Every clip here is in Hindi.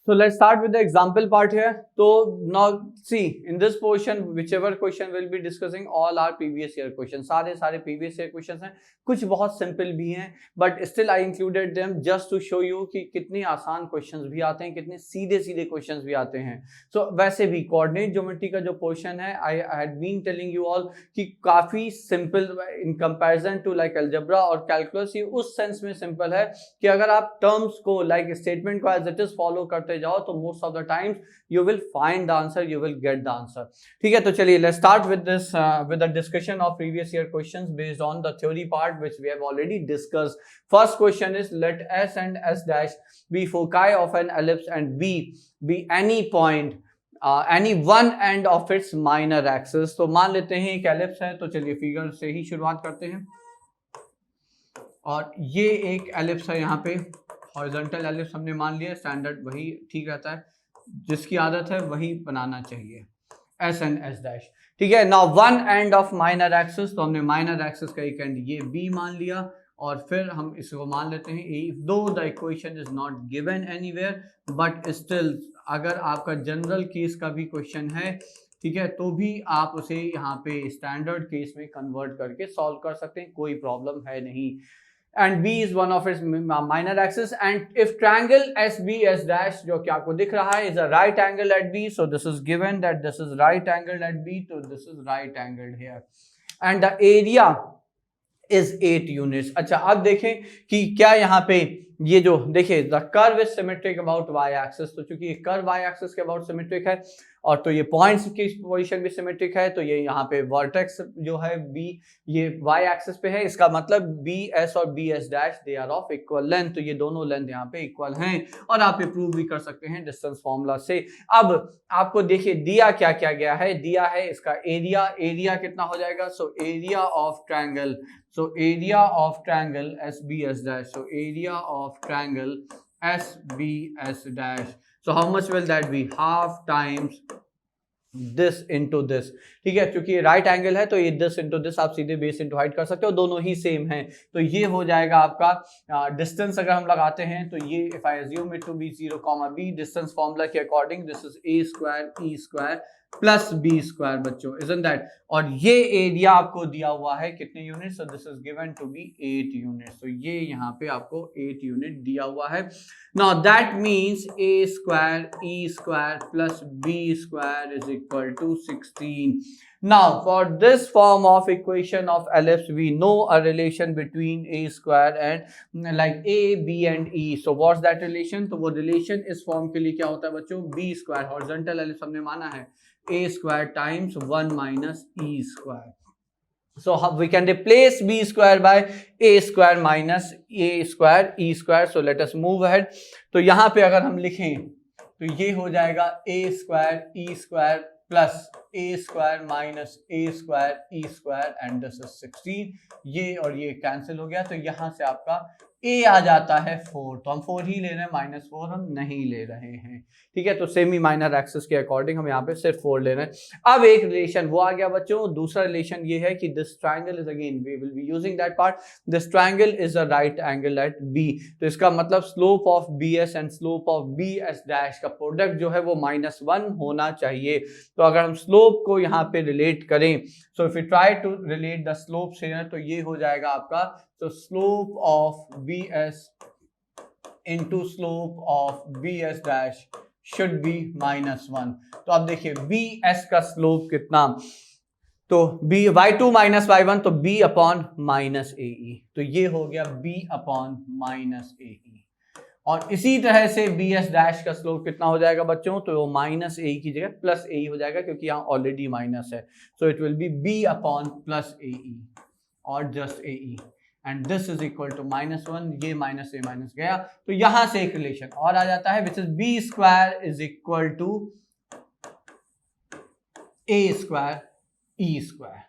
So let's start with the example part here. So now see, in this portion, whichever question we'll be discussing, all are previous year questions. सारे previous year questions हैं. कुछ बहुत simple भी हैं, but still I included them just to show you कि कितने आसान questions भी आते हैं, कितने सीधे questions भी आते हैं. So वैसे भी coordinate geometry का जो portion है, I had been telling you all कि काफी simple in comparison to like algebra और calculus. ये उस sense में simple है कि अगर आप terms को like statement को as it is follow करते जाओ तो most of the times you will find the answer, you will get the answer. ठीक है, तो चलिए let's start with this with the discussion of previous year questions based on the theory part which we have already discussed. First question is, let S and S dash be foci of an ellipse and B be any point any one end of its minor axis. तो मान लेते हैं एक एलिप्स है, तो चलिए फिगर से ही शुरुआत करते हैं. और ये एक एलिप्स है, यहाँ पे हॉरिजॉन्टल एलिप्स हमने मान लिया. स्टैंडर्ड वही ठीक रहता है, जिसकी आदत है वही बनाना चाहिए. एस एंड एस डैश, ठीक है. Now one end of minor axis, तो हमने माइनर एक्सिस का एक एंड ये बी मान लिया. और फिर हम इसको मान लेते हैं ए. दो the equation is not given anywhere, but still अगर आपका जनरल केस का भी क्वेश्चन है, ठीक है, तो भी आप उसे यहाँ पे स्टैंडर्ड केस में कन्वर्ट करके सॉल्व कर सकते हैं, कोई प्रॉब्लम है नहीं. And B is one of its minor axis, and if triangle SBS dash जो कि आपको दिख रहा है is a right angle at B, so this is given that this is right angle at B, so this is right angled here, and the area is 8 units. अच्छा, अब देखें कि क्या यहाँ पे ये जो देखिए the curve is symmetric about y axis, तो चूंकि ये curve y axis के about symmetric है और तो ये पॉइंट्स की पोजीशन भी सिमेट्रिक है, तो ये यहाँ पे वर्टेक्स जो है बी ये y एक्सिस पे है. इसका मतलब बी एस और B S dash they are of equal length, तो ये दोनों लेंथ यहाँ पे इक्वल हैं और आप ये प्रूव भी कर सकते हैं डिस्टेंस फॉर्मूला से. अब आपको देखिए दिया क्या क्या गया है, दिया है इसका एरिया. एरिया कितना हो जाएगा, so area of triangle, so area of triangle S B S dash, so area of triangle S B S dash. So how much will that be? Half times this into this. ठीक है, क्योंकि राइट एंगल है तो ये this into this आप सीधे बेस into हाइट कर सकते हो, दोनों ही सेम हैं. तो ये हो जाएगा आपका डिस्टेंस. अगर हम लगाते हैं तो ये if I assume it to be 0, b, distance formula के according this is a square e square plus b square बच्चों, isn't that? और ये एरिया आपको दिया हुआ है कितने unit, so this is given to be 8 unit. तो ये यहाँ पे आपको 8 यूनिट दिया हुआ है. Now that means a square e square plus b square is equal to 16. Now for this form of equation of ellipse we know a relation between a square and like a, b and e. So what's that relation? तो वो relation इस form के लिए क्या होता है बच्चों, b square horizontal ellipse हमने माना है a square times 1 minus e square. So we can replace b square by a square minus a square e square. So let us move ahead. तो यहाँ पे अगर हम लिखें तो ये हो जाएगा a square e square plus a square minus a square e square and this is 16. ये और ये कैंसिल हो गया, तो यहाँ से आपका a आ जाता है 4. तो हम 4 ही ले रहे हैं, -4 हम नहीं ले रहे हैं. ठीक है, तो सेमी माइनर एक्सिस के अकॉर्डिंग हम यहाँ पे सिर्फ 4 ले रहे हैं. अब एक रिलेशन वो आ गया बच्चों. दूसरा रिलेशन ये है कि this triangle is again we will be using that part. This triangle is a right angle at b. तो इसका मतलब slope of bs and slope of bs dash का प्रोडक्ट जो है वो -1 होना चाहिए. तो अगर हम स्लोप को यहाँ पे रिलेट करें, so if you try to relate the slopes here, तो ये हो जाएगा आपका so slope of bs into slope of bs dash should be -1. तो अब देखिए bs का स्लोप कितना, तो b y2 minus y1, तो b अपॉन माइनस ae. तो ये हो गया b अपॉन माइनस ae. और इसी तरह से bs डैश का स्लोप कितना हो जाएगा बच्चों, तो माइनस a की जगह प्लस a हो जाएगा क्योंकि यहाँ ऑलरेडी माइनस है. So it will be b upon plus ae और just ae. And this is equal to -1. ये माइनस ए माइनस गया, तो यहां से एक रिलेशन और आ जाता है which is B square is equal to A square E square.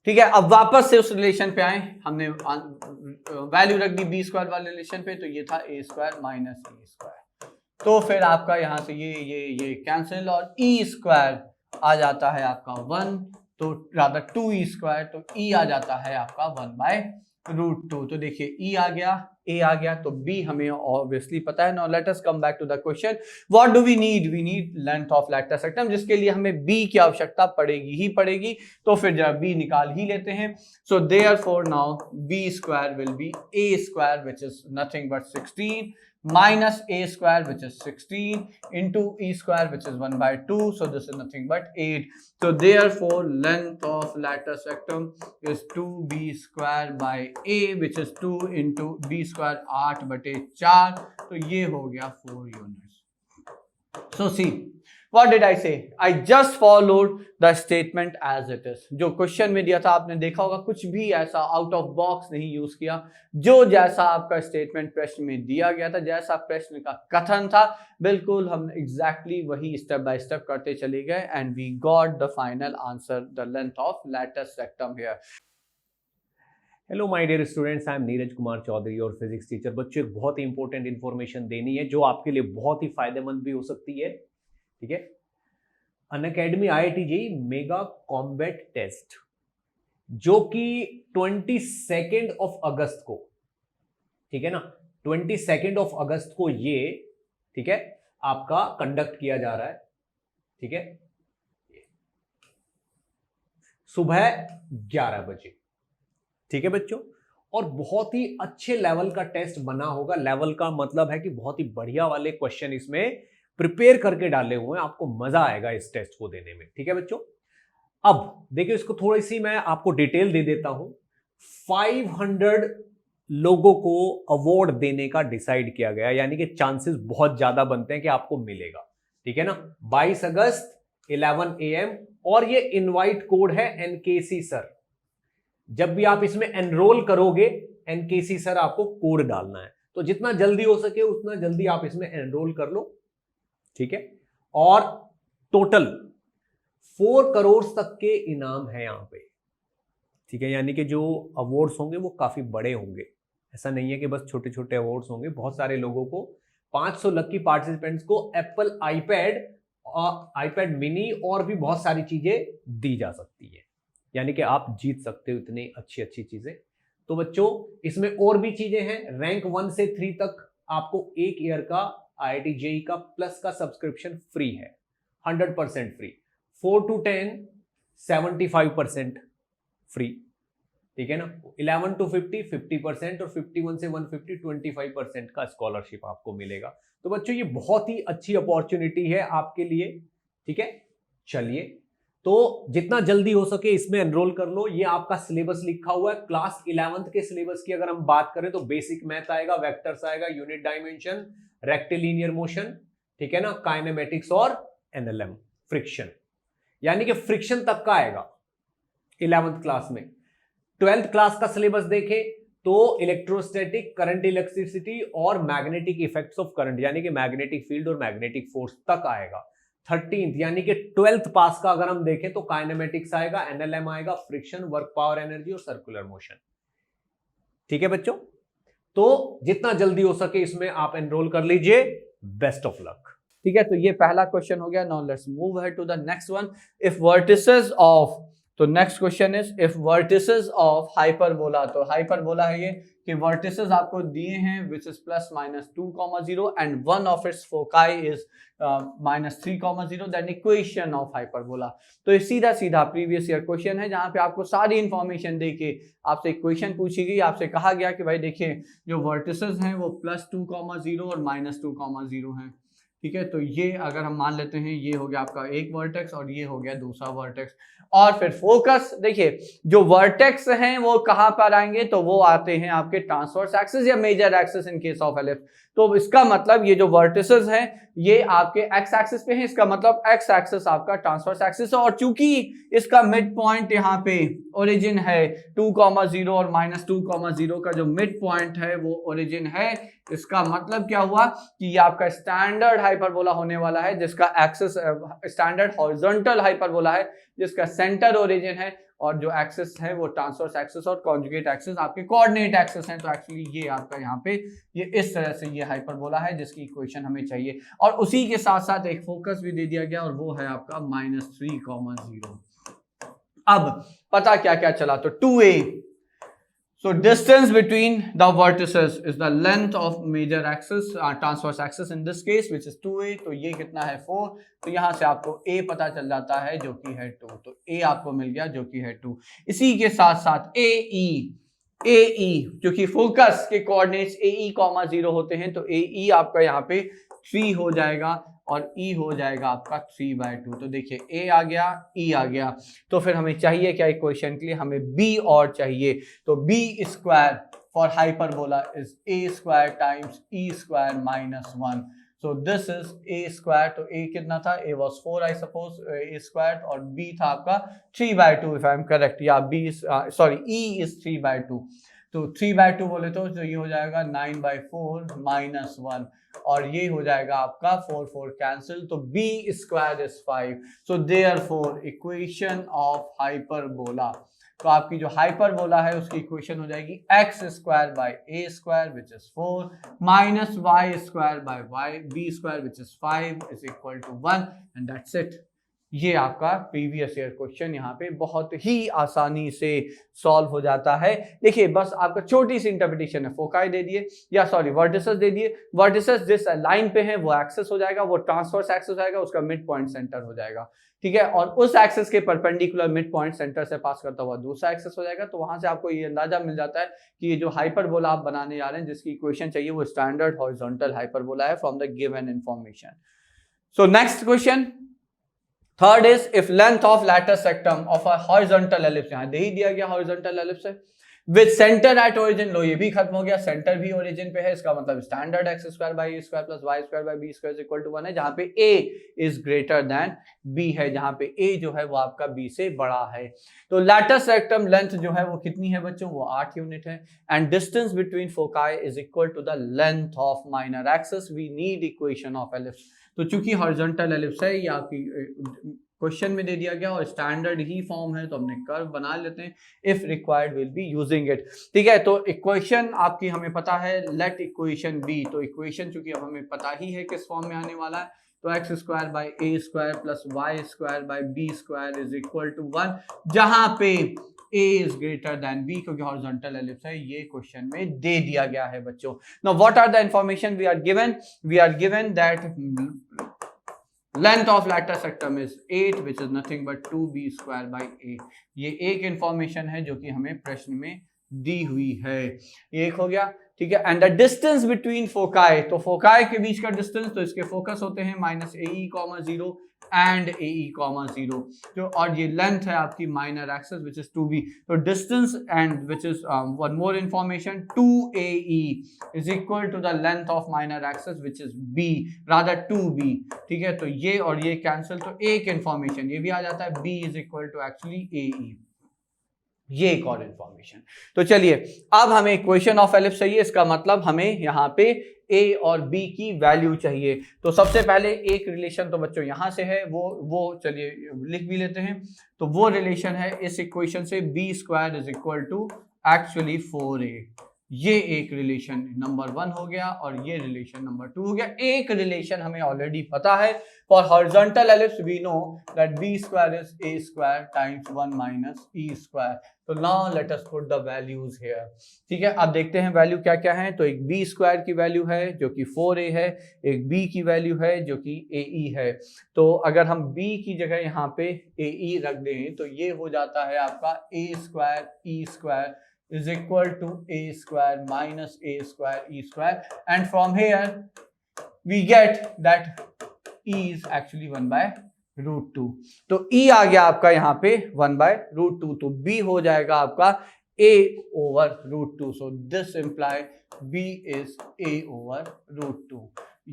ठीक है, अब वापस से उस रिलेशन पे आए. हमने वैल्यू रख दी बी स्क्वायर वाले रिलेशन पे, तो ये था ए स्क्वायर माइनस ई स्क्वायर. तो फिर आपका यहां से ये कैंसिल और ई स्क्वायर आ जाता है आपका 1, तो रादर 2 ई स्क्वायर, तो ई आ जाता है आपका 1/√2. तो देखिए ई आ गया A आ गया, तो B हमें ऑब्वियसली पता है। Now let us come back to the question, what do we need length of latus rectum, जिसके लिए हमें B की आवश्यकता पड़ेगी ही पड़ेगी, तो फिर जरा B निकाल ही लेते हैं। So therefore now B square will be A square which is nothing but 16 minus A square which is 16 into E square which is 1 by 2, so this is nothing but 8. So therefore length of lattice rectum is 2B square by A which is 2 into B square 8 बटे 4, तो ये हो गया 4 units. So see, what did I say? I just followed the statement as it is. जो क्वेश्चन में दिया था आपने देखा होगा, कुछ भी ऐसा आउट ऑफ बॉक्स नहीं यूज किया, जो जैसा आपका स्टेटमेंट प्रश्न में दिया गया था, जैसा प्रश्न का कथन था, बिल्कुल हम एग्जैक्टली वही स्टेप बाय स्टेप करते चले गए and we got the final answer, the length of latus rectum here. Hello my dear students, I am Neeraj Kumar Chaudhary और फिजिक्स टीचर. बच्चों, एक बहुत ही इंपॉर्टेंट इन्फॉर्मेशन देनी है जो आपके लिए बहुत ही फायदेमंद भी हो सकती है. ठीक है, Unacademy IIT JEE mega combat test जो कि 22 अगस्त को, ठीक है ना, 22 अगस्त को ये, ठीक है, आपका कंडक्ट किया जा रहा है. ठीक है, सुबह 11 बजे. ठीक है बच्चों, और बहुत ही अच्छे लेवल का टेस्ट बना होगा. लेवल का मतलब है कि बहुत ही बढ़िया वाले क्वेश्चन इसमें प्रिपेयर करके डाले हुए हैं. आपको मजा आएगा इस टेस्ट को देने में. ठीक है बच्चों, अब देखिए इसको थोड़ी सी मैं आपको डिटेल दे देता हूं. 500 लोगों को अवार्ड देने का डिसाइड किया गया, यानी कि चांसेस बहुत ज्यादा बनते हैं कि आपको मिलेगा. ठीक है ना, 22 अगस्त 11 AM, और ये इनवाइट कोड है NKC सर. जब भी आप इसमें एनरोल करोगे, NKC सर आपको कोड डालना है. तो जितना जल्दी हो सके उतना जल्दी आप इसमें एनरोल कर लो. ठीक है, और टोटल 4 करोड़ तक के इनाम है यहां पे. ठीक है, यानी कि जो अवार्ड्स होंगे वो काफी बड़े होंगे. ऐसा नहीं है कि बस छोटे छोटे अवार्ड्स होंगे. बहुत सारे लोगों को, 500 लकी पार्टिसिपेंट्स को एप्पल आईपैड मिनी और भी बहुत सारी चीजें दी जा सकती है. यानी कि आप जीत सकते हो इतनी अच्छी अच्छी चीजें. तो बच्चों, इसमें और भी चीजें हैं. रैंक 1 से 3 तक आपको 1 ईयर का IIT JEE का प्लस का सब्सक्रिप्शन फ्री है, 100% फ्री. 4 to 10 75% free. ठीक है ना, 11 to 50 50%, और 51 से 150 25% का स्कॉलरशिप आपको मिलेगा. तो बच्चों, ये बहुत ही अच्छी अपॉर्चुनिटी है आपके लिए. ठीक है, चलिए, तो जितना जल्दी हो सके इसमें एनरोल कर लो. ये आपका सिलेबस लिखा हुआ है. क्लास 11th के सिलेबस की अगर हम बात करें तो बेसिक मैथ आएगा, वेक्टर्स आएगा, यूनिट डायमेंशन, रेक्टिलिनियर मोशन, ठीक है ना, काइनेमेटिक्स और NLM, फ्रिक्शन, यानी कि फ्रिक्शन तक का आएगा 11th क्लास में. 12th क्लास का सिलेबस देखें तो इलेक्ट्रोस्टैटिक, करंट, इलेक्ट्रिसिटी और मैग्नेटिक इफेक्ट्स ऑफ करंट, यानी कि मैग्नेटिक फील्ड और मैग्नेटिक फोर्स तक आएगा. 13th यानी कि 12th पास का अगर हम देखें तो काइनेमेटिक्स आएगा, NLM आएगा, फ्रिक्शन, वर्क पावर एनर्जी और सर्कुलर मोशन. ठीक है बच्चों, तो जितना जल्दी हो सके इसमें आप एनरोल कर लीजिए. Best of luck. ठीक है, तो ये पहला क्वेश्चन हो गया. Now let's move ahead to the next one. If vertices of, तो next question is if vertices of hyperbola. तो हाइपरबोला है ये कि वर्टिसेस आपको दिए हैं which is +-2,0 and one of its foci is -3,0. Then equation of hyperbola. तो ये सीधा सीधा प्रीवियस ईयर क्वेश्चन है जहां पे आपको सारी इंफॉर्मेशन देके आपसे इक्वेशन पूछी गई. आपसे कहा गया कि भाई देखिए जो वर्टिसेस हैं वो +2,0 और -2,0 हैं. ठीक है, तो ये अगर हम मान लेते हैं ये हो गया आपका एक वर्टेक्स और ये हो गया दूसरा वर्टेक्स. और फिर फोकस देखिए, जो वर्टेक्स हैं वो कहां पर आएंगे, तो वो आते हैं आपके ट्रांसवर्स एक्सिस या major axis in case of ellipse. तो इसका मतलब ये जो वर्टिसेस हैं ये आपके एक्स एक्सिस पे हैं, इसका मतलब एक्स एक्सिस आपका ट्रांसवर्स एक्सिस है. और चूंकि इसका मिड पॉइंट यहाँ पे ओरिजिन है 2,0 और -2,0 का जो मिड पॉइंट है वो ओरिजिन है. इसका मतलब क्या हुआ कि ये आपका स्टैंडर्ड हाइपरबोला होने वाला है जिसका एक्सिस स्टैंडर्ड हॉरिजॉन्टल हाइपरबोला है जिसका सेंटर ओरिजिन है, और जो एक्सिस है वो ट्रांसवर्स एक्सिस और कॉन्जुगेट एक्सिस आपके कोऑर्डिनेट एक्सिस हैं. तो एक्चुअली ये आपका यहाँ पे ये इस तरह से ये हाइपरबोला है जिसकी इक्वेशन हमें चाहिए. और उसी के साथ साथ एक फोकस भी दे दिया गया और वो है आपका -3,0. अब पता क्या क्या चला, तो 2a. So distance between the vertices is the length of major axis, transverse axis in this case, which is 2a. तो ये कितना है 4. तो यहाँ से आपको a पता चल जाता है जो कि है 2. तो a आपको मिल गया जो कि है 2. इसी के साथ साथ AE क्योंकि फोकस के कोऑर्डिनेट्स AE, 0 होते हैं, तो AE आपका यहाँ पे 3 हो जाएगा और E हो जाएगा आपका 3/2. तो देखिए A आ गया, E आ गया. तो फिर हमें चाहिए क्या इक्वेशन के लिए? हमें B और चाहिए. तो B square for hyperbola is A square times E square minus 1. So this is A square. तो A कितना था? A was 4 I suppose, A square, और B था आपका 3/2 if I am correct. या B is E is 3/2. तो 3/2 बोले तो ये हो जाएगा 9/4 माइनस 1, और ये हो जाएगा आपका 4 कैंसिल. तो B square is 5. So therefore equation of hyperbola, तो आपकी जो हाइपरबोला है उसकी इक्वेशन हो जाएगी x square by a square which is 4 minus y square by b square which is 5 is equal to 1, and that's it. ये आपका प्रीवियस ईयर क्वेश्चन यहाँ पे बहुत ही आसानी से सॉल्व हो जाता है. देखिए बस आपका छोटी सी इंटरप्रिटेशन है. फोकाई दे दिए, या सॉरी वर्टिसेस दे दिए. वर्टिसेस जिस लाइन पे है वो एक्सेस हो जाएगा, वो ट्रांसवर्स एक्सेस हो जाएगा, उसका मिड पॉइंट सेंटर हो जाएगा. ठीक है, और उस एक्सेस के परपेंडिकुलर मिड पॉइंट सेंटर से पास करता हुआ दूसरा एक्सेस हो जाएगा. तो वहां से आपको ये अंदाजा मिल जाता है कि ये जो हाइपरबोला आप बनाने जा रहे हैं जिसकी इक्वेशन चाहिए वो स्टैंडर्ड हॉरिजॉन्टल हाइपरबोला है from the given information. So next question, third is if length of latus rectum of a horizontal ellipse, यहां दे ही दिया गया हॉरिजॉन्टल एलिप्स है, विद सेंटर एट ओरिजिन. लो ये भी खत्म हो गया, सेंटर भी ओरिजिन पे है. इसका मतलब standard x square by a square plus y square by b square equal to 1 है, जहां पे a is greater than b है, जहां पे a जो है वो आपका b से बड़ा है. तो लैटिस सेक्टम लेंथ जो है वो कितनी है बच्चों? वो 8 यूनिट है. And distance between foci is equal to the length of minor axis. We need equation of ellipse. तो चूंकि हॉरिजॉन्टल एलिप्स है, ये आपकी क्वेश्चन में दे दिया गया और स्टैंडर्ड ही फॉर्म है, तो हमने कर्व बना लेते हैं. If required will be using it. ठीक है, तो इक्वेशन आपकी हमें पता है, लेट इक्वेशन बी. तो इक्वेशन चूंकि अब हमें पता ही है किस फॉर्म में आने वाला है, तो x square by a square plus y square by b square is equal to 1, जहां पे a is greater than b, क्योंकि हॉरिजॉन्टल एलिप्स है. ये क्वेश्चन में दे दिया गया है बच्चों. Now what are the information we are given? We are given that length of lateral septum is 8 which is nothing but 2b square by a. ये एक इंफॉर्मेशन है जो कि हमें प्रश्न में दी हुई है. ये एक हो गया. ठीक है, and the distance between foci, तो फोकाई के बीच का डिस्टेंस, तो इसके फोकस होते हैं माइनस AE, 0 एंड AE, 0, जो और ये लेंथ है आपकी minor axis which is 2b. तो distance and which is one more information, 2AE is equal to the length of minor axis which is b, rather 2b. ठीक है, तो ये और ये कैंसिल, तो एक इंफॉर्मेशन ये भी आ जाता है, b is equal to actually AE. ये एक और इंफॉर्मेशन. तो चलिए अब हमें इक्वेशन ऑफ एलिप्स चाहिए. इसका मतलब हमें यहाँ पे a और b की वैल्यू चाहिए. तो सबसे पहले एक रिलेशन तो बच्चों यहां से है, वो चलिए लिख भी लेते हैं. तो वो रिलेशन है इस इक्वेशन से, b square is equal to actually 4a. ये एक रिलेशन नंबर 1 हो गया और ये रिलेशन नंबर 2 हो गया. एक रिलेशन हमें ऑलरेडी पता है, for horizontal ellipse we know that b square is a square times 1 minus e square. तो now let us put the values here. ठीक है, अब देखते हैं वैल्यू क्या क्या है. तो एक b स्क्वायर की वैल्यू है जो कि 4a है, एक b की वैल्यू है जो कि ae है. तो अगर हम b की जगह यहाँ पे ae रख दें तो ये हो जाता है आपका a square e square is equal to a square minus a square e square, and from here we get that e is actually 1 by root 2. तो e आ गया आपका यहाँ पे 1 by root 2, तो b हो जाएगा आपका a over root 2. so this imply b is a over root 2.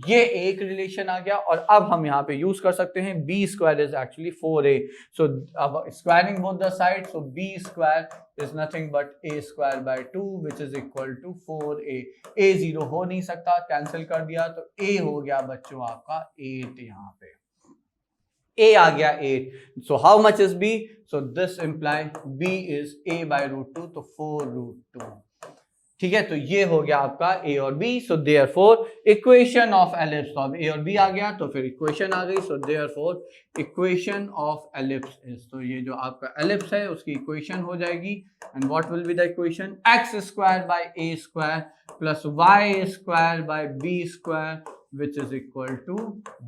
ये एक रिलेशन आ गया. और अब हम यहाँ पे यूज कर सकते हैं b square is actually 4a. So अब squaring both the side, so b square is nothing but a square by 2 which is equal to 4a. a 0 हो नहीं सकता, कैंसिल कर दिया, तो a हो गया बच्चों आपका 8. यहाँ पे a आ गया 8. So how much is b? So this imply b is a by root 2, तो 4 रूट 2. ठीक है, तो ये हो गया आपका ए और b. So therefore equation of ellipse, तो अब ए और बी आ गया तो फिर इक्वेशन आ गई। सो therefore equation of ellipse is, तो ये जो आपका एलिप्स है उसकी इक्वेशन हो जाएगी। And what will be the equation? X square by a square plus y square by b square which is equal to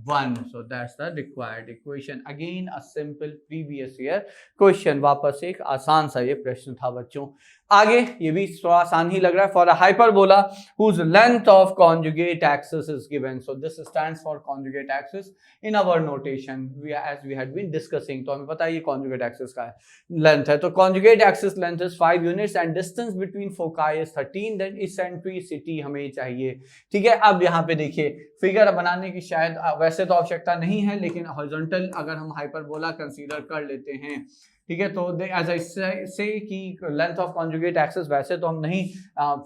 1. So that's the required equation. Again a simple previous year question. वापस एक आसान सा ये प्रश्न था बच्चों। आगे ये भी थोड़ा आसान ही लग रहा है। For a hyperbola whose length of conjugate axis is given. So this stands for conjugate axis in our notation. As we had been discussing, तो हमें पता है ये conjugate axis का length है। तो conjugate axis length is 5 units and distance between foci is 13. Then eccentricity हमें चाहिए। ठीक है, अब यहाँ पे देखिए फिगर बनाने की शायद वैसे तो आवश्यकता नहीं है, लेकिन हॉरिजॉन्टल अगर हम हाइपरबोला कंसीडर कर लेते हैं, ठीक है, तो एज आई से कि लेंथ ऑफ कॉन्जुगेट एक्सिस वैसे तो हम नहीं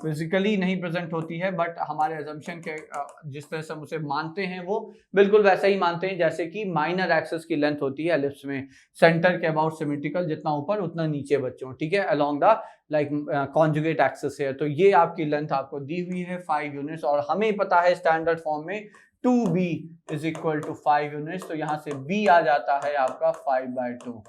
फिजिकली नहीं प्रेजेंट होती है, बट हमारे अजम्पशन के जिस तरह से हम उसे मानते हैं वो बिल्कुल वैसा ही मानते हैं जैसे कि माइनर एक्सिस की लेंथ होती है एलिप्स में, सेंटर के अबाउट सिमेट्रिकल, जितना ऊपर उतना नीचे बच्चों। ठीक है, along the like conjugate axis है। तो ये आपकी लेंथ आपको दी हुई है 5 यूनिट्स, और हमें पता है स्टैंडर्ड फॉर्म में 2b is equal to 5 units, तो यहाँ से b आ जाता है आपका 5/2।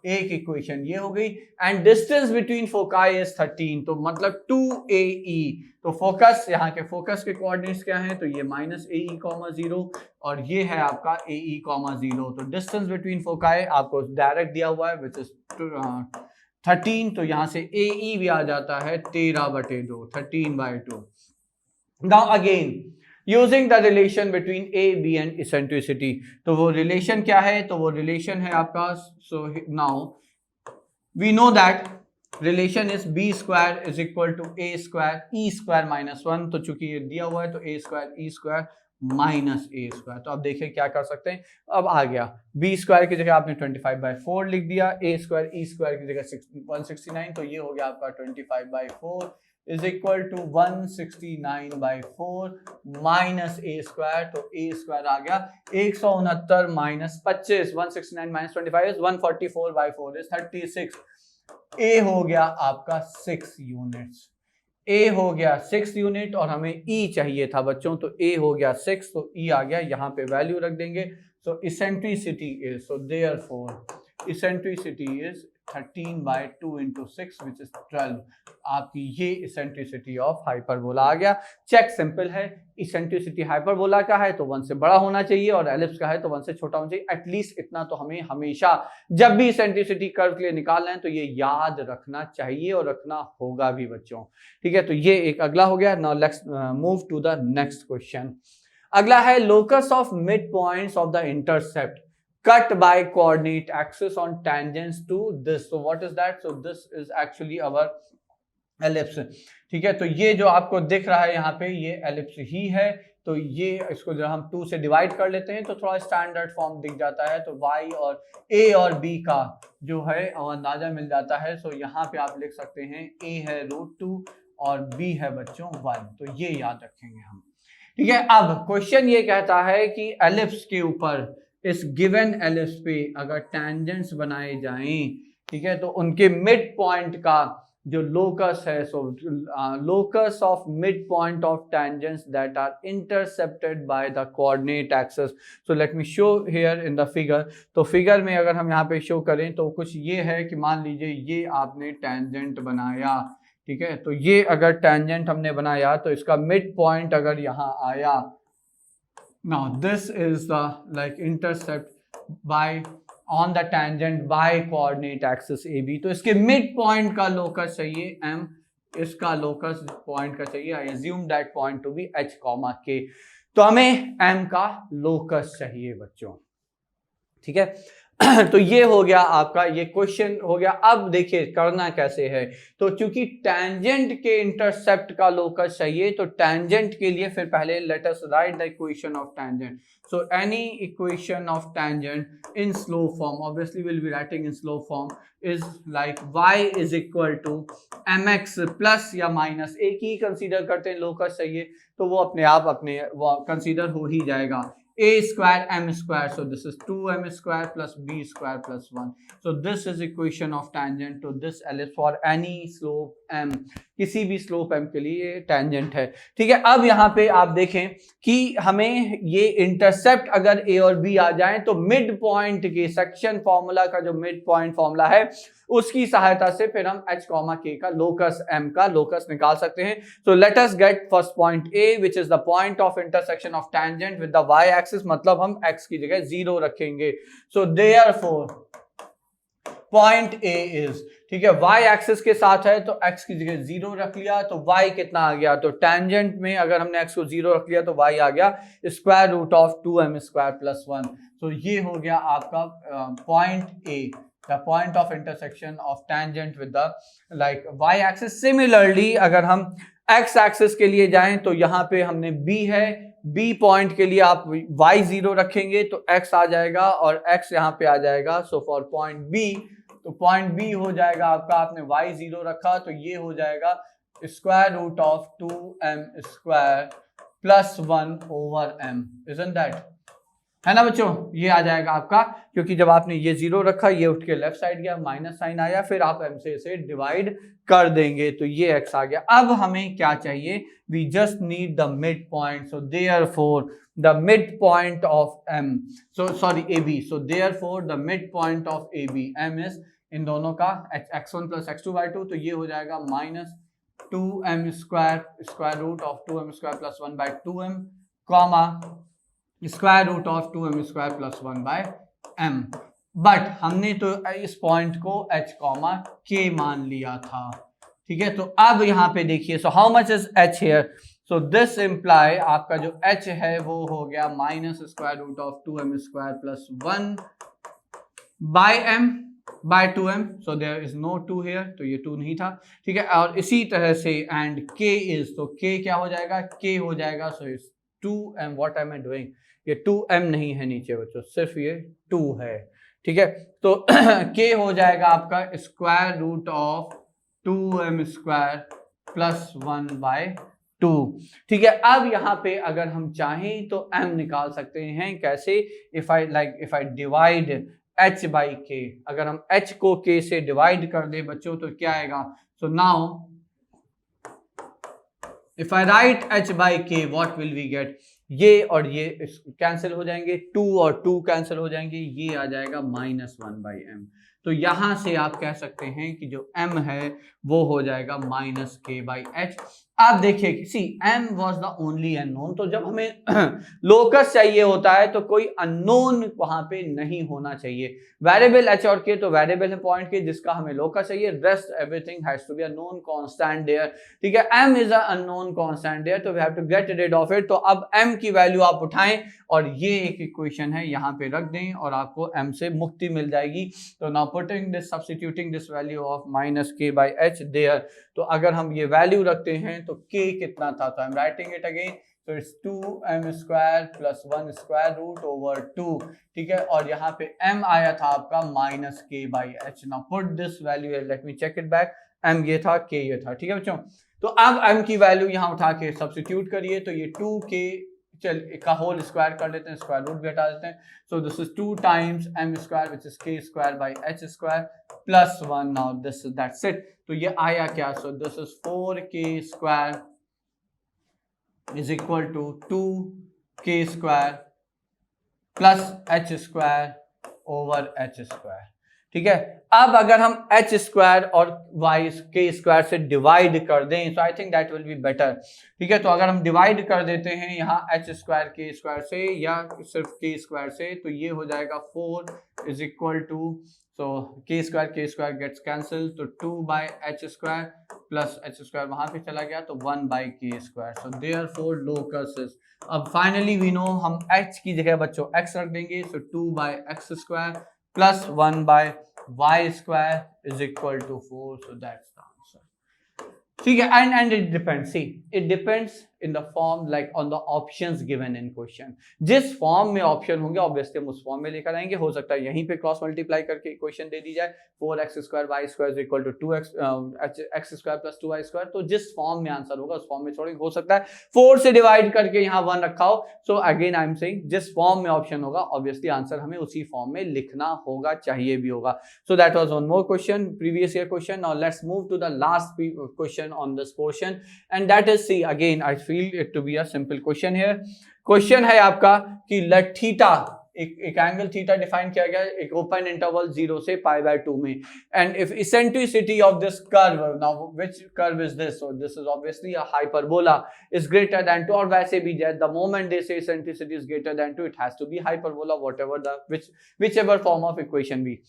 एक इक्वेशन ये हो गई। And distance between foci is 13, तो मतलब 2AE, तो फोकस, यहाँ के फोकस के कोऑर्डिनेट्स क्या हैं? तो ये -AE, 0 और ये है आपका AE, 0। तो डिस्टेंस बिटवीन फोकाई आपको डायरेक्ट दिया हुआ है विच इज 13, तो यहाँ से AE भी आ जाता है 13/2, 13/2। Now again using the relation between a b and eccentricity, तो वो रिलेशन क्या है? तो वो रिलेशन है आपका, so now we know that relation is B square is equal to A square E square -1। तो चूंकि ये दिया हुआ है तो a square E square minus a square. तो अब देखिए क्या कर सकते हैं, अब आ गया बी स्क्वायर की जगह आपने 25/4 लिख दिया, ए स्क्वायर ई स्क्वायर की जगह 169, तो ये हो गया आपका 25/4 is equal to 169/4 minus a square. तो ए स्क्वायर आ गया 169 minus 25, 169 minus 25 is 144/4 is 36। A हो गया आपका 6 यूनिट्स, ए हो गया 6 यूनिट, और हमें ई चाहिए था बच्चों, तो ए हो गया 6, तो ई आ गया, यहाँ पे वैल्यू रख देंगे। So eccentricity is, so therefore eccentricity is 13/2 into 6 which is 12। आपकी ये इसेंट्रिसिटी ऑफ हाइपरबोला आ गया। चेक सिंपल है, इसेंट्रिसिटी हाइपरबोला का है तो 1 से बड़ा होना चाहिए, और एलिप्स का है तो 1 से छोटा होना चाहिए। एटलीस्ट इतना तो हमें हमेशा जब भी इसेंट्रिसिटी कर्व के लिए निकालना है तो ये याद रखना चाहिए, और रखना होगा भी बच्चों। ठीक है, तो ये एक अगला हो गया। Now let's move to the next question. अगला है locus of mid points of the intercept cut by coordinate axis on tangents to this। So what is that? So this is actually our ellipse। ठीक है, तो ये जो आपको दिख रहा है यहाँ पे ये एलिप्स ही है। तो ये इसको जब हम 2 से डिवाइड कर लेते हैं तो थोड़ा स्टैंडर्ड फॉर्म दिख जाता है, तो y और a और b का जो है अंदाजा मिल जाता है। सो यहाँ पे आप लिख सकते हैं a है √2 और b है बच्चों 1, तो ये याद रखेंगे हम। ठीक है, अब क्वेश्चन ये कहता है कि एलिप्स के ऊपर, इस गिवन एलिप्स पे अगर टैंजेंट्स बनाए जाएं, ठीक है, तो उनके मिड पॉइंट का जो लोकस है, so locus of mid point of tangents that are intercepted by the coordinate axis. So let me show here in the figure. तो फिगर में अगर हम यहाँ पे शो करें तो कुछ ये है कि मान लीजिए ये आपने टैंजेंट बनाया, ठीक है, तो ये अगर टैंजेंट हमने बनाया तो इसका मिड पॉइंट अगर यहाँ आया, now this is the like intercept by on the tangent by coordinate axis AB। तो इसके मिड पॉइंट का लोकस चाहिए m, इसका लोकस पॉइंट का चाहिए, I assume that point to be h, k। तो हमें m का लोकस चाहिए बच्चों। ठीक है, तो ये हो गया आपका, ये क्वेश्चन हो गया। अब देखिए करना कैसे है, तो चूंकि टैंजेंट के इंटरसेप्ट का लोकस चाहिए, तो टैंजेंट के लिए फिर पहले let us write the equation of tangent. So any equation of tangent in slope form, obviously will be writing in slope form, is like y is equal to mx plus या माइनस, एक ही कंसीडर करते हैं लोकस चाहिए तो वो अपने आप अपने कंसीडर हो ही जाएगा। a square m square, so this is 2m square plus b square plus 1. So this is equation of tangent to this ellipse for any slope m, किसी भी स्लोप m के लिए टेंजेंट है, ठीक है। अब यहाँ पे आप देखें कि हमें ये इंटरसेप्ट अगर a और b आ जाएं तो मिड पॉइंट के सेक्शन फॉर्मूला का जो मिड पॉइंट फॉर्मूला है उसकी सहायता से फिर हम h, k का लोकस m का लोकस निकाल सकते हैं। So let us get first point a which is the point of intersection of tangent with the y axis, मतलब हम x की जगह 0 रखेंगे। So therefore point a is, ठीक है, y एक्सिस के साथ है तो x की जगह 0 रख लिया, तो y कितना आ गया, तो टेंजेंट में अगर हमने x को 0 रख लिया तो y आ गया square root of 2m square plus 1। तो ये हो गया आपका point a, the point of intersection of tangent with the like y axis. Similarly अगर हम x axis के लिए जाएं तो यहाँ पे हमने b है, b पॉइंट के लिए आप y 0 रखेंगे तो x आ जाएगा और x यहाँ पे आ जाएगा। सो फॉर पॉइंट b, तो पॉइंट b हो जाएगा आपका, आपने y 0 रखा तो ये हो जाएगा square root of 2m square plus 1 over m, isn't that, है ना बच्चों, ये आ जाएगा आपका, क्योंकि जब आपने ये 0 रखा ये उठ के लेफ्ट साइड गया, माइनस साइन आया, फिर आप m से इसे डिवाइड कर देंगे तो ये x आ गया। अब हमें क्या चाहिए, we just need the mid point, so therefore the mid point of m, so sorry ab, so therefore the mid point of ab, m is in दोनों का x1 प्लस x2 बाई 2, तो ये हो जाएगा minus 2m square square root of 2m square plus 1 by 2m comma square root of 2m square plus 1 by m। But हमने तो इस पॉइंट को h कॉमा k मान लिया था, ठीक है। तो अब यहाँ पे देखिए, so how much is h here, so this imply आपका जो h है वो हो गया minus square root of 2m square plus 1 by m by 2m, so there is no 2 here, तो ये 2 नहीं था, ठीक है। और इसी तरह से एंड k इज, तो k क्या हो जाएगा, k हो जाएगा so is 2m, what am I doing, ये 2m नहीं है नीचे बच्चों, सिर्फ ये 2 है, ठीक है। तो k हो जाएगा आपका square root of 2m square plus 1 by 2, ठीक है। अब यहाँ पे अगर हम चाहें तो m निकाल सकते हैं, कैसे, if I divide h by k, अगर हम h को k से डिवाइड कर दे बच्चों तो क्या आएगा, so now if I write h by k what will we get, ये और ये कैंसिल हो जाएंगे, 2 और 2 कैंसिल हो जाएंगे, ये आ जाएगा माइनस 1 बाई m। तो यहां से आप कह सकते हैं कि जो m है वो हो जाएगा माइनस k बाई h। आप देखिए सी m was the only unknown, तो जब हमें लोकस चाहिए होता है तो कोई अननोन वहां पे नहीं होना चाहिए। वेरिएबल h और k तो वेरिएबल है पॉइंट के जिसका हमें लोकस चाहिए, rest everything has to be a known constant there, ठीक है। m is a unknown constant there, तो we have to get rid of it. तो अब m की वैल्यू आप उठाएं और ये एक इक्वेशन है यहाँ पे रख दें और आपको m से मुक्ति मिल जाएगी। तो now putting this, substituting this value of minus k by h there, तो अगर हम ये वैल्यू रखते हैं तो k कितना था, तो I am writing it again, तो it's 2m square plus 1 square root over 2, ठीक है। और यहाँ पे m आया था आपका minus k by h। Now put this value, let me check it back, m ये था, k ये था, ठीक है बच्चों। तो अब m की वैल्यू यहाँ उठा के सब्स्टिट्यूट करिए, तो ये 2k चल का होल स्क्वायर कर लेते हैं, स्क्वायर रूट भी हटा देते हैं। So this is 2 times m square which is k square by h square plus 1, now this that's it. तो ये आया क्या, so this is 4k square is equal to 2k square plus h square over h square, ठीक है। अब अगर हम h स्क्वायर और y k स्क्वायर से डिवाइड कर दें, so I think that will be better, ठीक है। तो अगर हम डिवाइड कर देते हैं यहाँ h स्क्वायर k स्क्वायर से या सिर्फ k स्क्वायर से, तो ये हो जाएगा 4 is equal to, so k square gets cancel, तो 2 by h square plus h square वहां पे चला गया तो 1 by k square. So therefore locus is, अब फाइनली वी नो हम h की जगह बच्चों x रख देंगे, so 2 by x square plus 1 by y square is equal to 4, so that's the answer, ठीक है। And it depends, see it depends in the form like on the options given in question. जिस फॉर्म में ऑप्शन होंगे ऑब्वियसली हम उस फॉर्म में लेकर आएंगे। हो सकता है यहीं पे क्रॉस मल्टीप्लाई करके इक्वेशन दे दी जाए 4x² y² equal to 2x x² plus 2y²। तो जिस फॉर्म में आंसर होगा उस फॉर्म में छोड़ेंगे। हो सकता है 4 से डिवाइड करके यहाँ 1 रखा हो। So again I am saying जिस फॉर्म में ऑप्शन होगा ऑब्वियसली आंसर हमें उसी फॉर्म में लिखना होगा, चाहिए भी होगा। So that was one more question, previous year question. Now let's move to the last question on this portion and that is see again I feel it to be a simple question here. Question है आपका कि लेट थीटा, एक एंगल थीटा डिफाइन किया गया एक ओपन इंटरवल 0 से π/2 में, and if eccentricity of this curve, now which curve is this, so this is obviously a hyperbola, is greater than 2, और वैसे भी the moment they say eccentricity is greater than 2 it has to be hyperbola whatever the whichever form of equation be.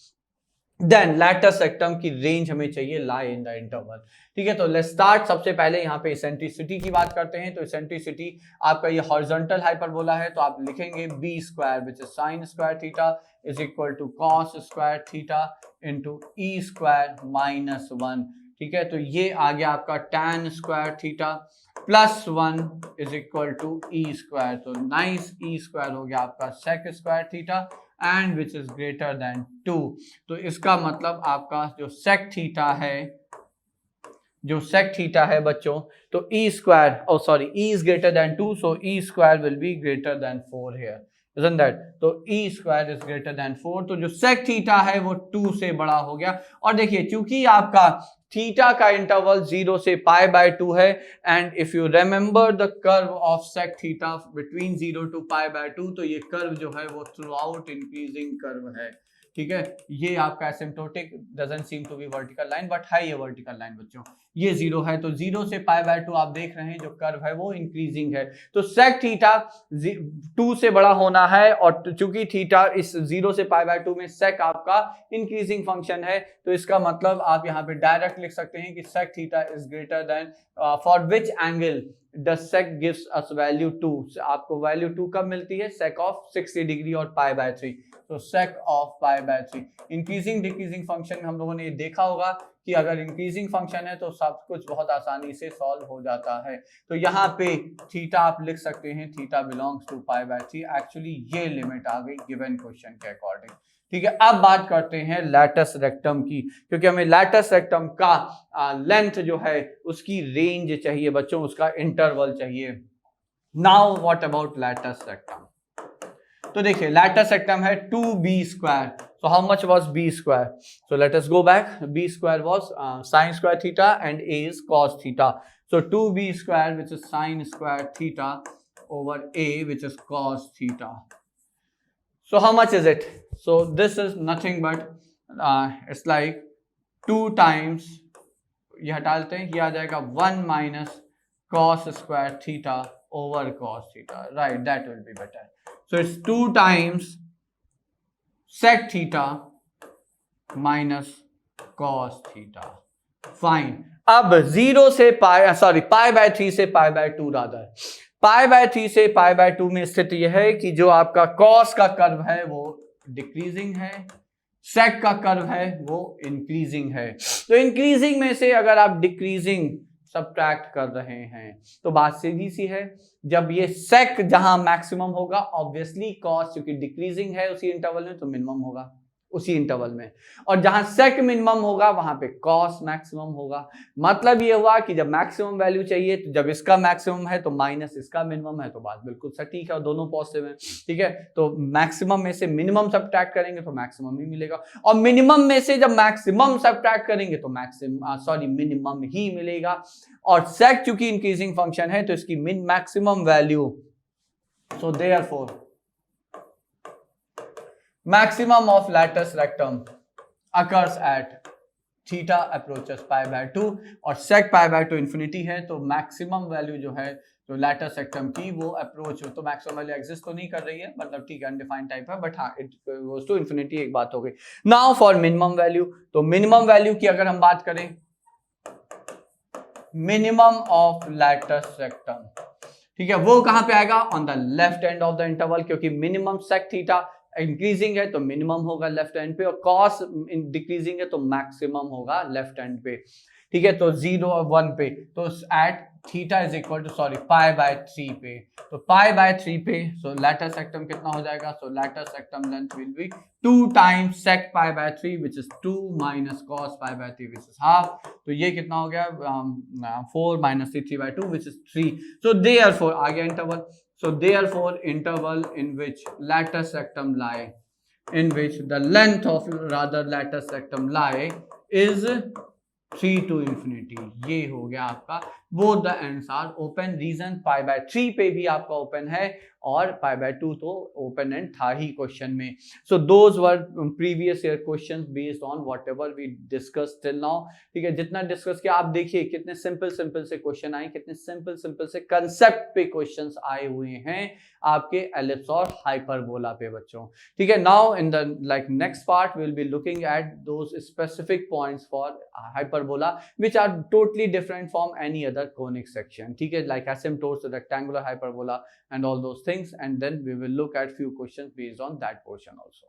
Then latus rectum की रेंज हमें चाहिए लाई इन द इंटरवल। ठीक है, तो लेट्स स्टार्ट। सबसे पहले यहाँ पे इसेंट्रिसिटी की बात करते हैं। तो इसेंट्रिसिटी आपका ये हॉरिजॉन्टल हाइपरबोला है, तो आप लिखेंगे b² which is sin² theta is equal to cos² theta into e² minus 1। ठीक है, तो ये आ गया आपका tan² theta plus 1 is equal to e²। तो नाइस, e² हो गया आपका sec² theta and which is greater than 2। तो इसका मतलब आपका जो sec थीटा है बच्चों, तो e² e is greater than 2, so e² will be greater than 4 here, isn't that? तो e² is greater than 4, तो जो sec थीटा है वो 2 से बड़ा हो गया। और देखिए चूंकि आपका थीटा का इंटरवल 0 से π/2 है, and if you remember the curve of sec theta between 0 to π/2, तो ये कर्व जो है वो थ्रू आउट इंक्रीजिंग कर्व है। ठीक है, ये आपका asymptotic doesn't seem to be vertical line, but है ये वर्टिकल लाइन बच्चों। ये 0 है, तो 0 से π/2 आप देख रहे हैं जो कर्व है वो इंक्रीजिंग है। तो sec थीटा 2 से बड़ा होना है, और चूंकि थीटा इस 0 से π/2 में sec आपका इंक्रीजिंग फंक्शन है, तो इसका मतलब आप यहाँ पे डायरेक्ट लिख सकते हैं कि sec theta is greater then for which angle the sec gives us value 2। आपको वैल्यू 2 कब मिलती है? sec ऑफ 60 डिग्री और π/3। तो sec of π/3 increasing decreasing function में हम लोगों ने ये देखा होगा कि अगर इंक्रीजिंग फंक्शन है तो सब कुछ बहुत आसानी से सॉल्व हो जाता है। तो यहाँ पे थीटा आप लिख सकते हैं थीटा बिलोंग्स टू π/3। एक्चुअली ये लिमिट आ गई गिवन क्वेश्चन के अकॉर्डिंग। ठीक है, अब बात करते हैं लैटिस रेक्टम की, क्योंकि हमें लैटिस रेक्टम का लेंथ जो है उसकी रेंज चाहिए बच्चों, उसका इंटरवल चाहिए। Now what about lattice rectum? तो देखिए लैटिस रेक्टम है 2b²। So how much was b²? So let us go back. b² was sin² theta and a is cos theta. So 2b² which is sin² theta over a which is cos theta. So how much is it? So this is nothing but it's like 2 times, ये हटा लेते हैं, ये आ जाएगा 1 minus cos² theta over cos theta. Right, that will be better. So it's 2 times sec theta minus cos theta. Fine. अब 0 से π/3 से π/2 रादर, π/3 से π/2 में स्थिति यह है कि जो आपका cos का कर्व है वो डिक्रीजिंग है, sec का कर्व है वो इंक्रीजिंग है। तो इंक्रीजिंग में से अगर आप डिक्रीजिंग सब्ट्रैक्ट कर रहे हैं तो बात सीधी सी है, जब ये sec जहां मैक्सिमम होगा ऑब्वियसली cos क्योंकि डिक्रीजिंग है उसी इंटरवल में तो मिनिमम होगा उसी इंटरवल में, और जहां sec मिनिमम होगा वहां पे cos मैक्सिमम होगा। मतलब ये हुआ कि जब मैक्सिमम वैल्यू चाहिए तो जब इसका मैक्सिमम है तो माइनस इसका मिनिमम है, तो बात बिल्कुल सटीक है और दोनों पॉजिटिव है। ठीक है, तो मैक्सिमम में से मिनिमम सब्ट्रैक्ट करेंगे तो मैक्सिमम ही मिलेगा, और मिनिमम में से जब मैक्सिमम सब्ट्रैक्ट करेंगे तो मिनिमम ही मिलेगा। और sec चूंकि इंक्रीजिंग फंक्शन है तो इसकी maximum value, so therefore maximum of lattice rectum occurs at theta approaches π/2 और sec π/2 इंफिनिटी है, तो मैक्सिमम वैल्यू जो है तो लैटिस रेक्टम की वो अप्रोच तो मैक्सिमम वैल्यू एग्जिस्ट तो नहीं कर रही है, मतलब ठीक है अनडिफाइंड टाइप है, बट हाँ इट गोज टू इंफिनिटी, एक बात हो गई। नाउ फॉर मिनिमम वैल्यू, तो मिनिमम वैल्यू की अगर हम बात करें, मिनिमम ऑफ लैटिस रेक्टम, ठीक है, वो कहां पे आएगा? On the left end of the interval, क्योंकि मिनिमम sec थीटा इंक्रीजिंग है तो मिनिमम होगा लेफ्ट हैंड पे, और कॉस डिक्रीजिंग है तो मैक्सिमम होगा लेफ्ट हैंड पे, ठीक है। तो 0 और 1 पे, तो at theta is equal to sorry pi by 3 पे, तो पाई बाय 3 पे, सो लैटिस सेक्टम कितना हो जाएगा, so latus rectum length will be 2 times sec pi by 3 which is 2 minus cos pi by 3 which is half, तो ये कितना हो गया 4 minus 3 by 2 which is 3। So therefore आ गया interval, so therefore interval in which lattice sectum lie, in which the length of rather lattice sectum lie is 3 to infinity, ये हो गया आपका both the ends are open, reason pi by 3 पे भी आपका ओपन है और पाई बाय 2 तो ओपन एंड था ही क्वेश्चन में। So those were previous year questions based on whatever we discuss till now, ठीक है। जितना डिस्कस किया आप देखिए कितने सिंपल सिंपल से क्वेश्चन आए, कितने सिंपल सिंपल से कंसेप्ट पे क्वेश्चंस आए हुए हैं आपके एलिप्स और हाइपरबोला पे बच्चों, ठीक है। Now in the like next part we will be looking at those specific points for hyperbola which are totally different from any other conic section, ठीक है, like asymptotes, rectangular hyperbola and all those things, and then we will look at few questions based on that portion also.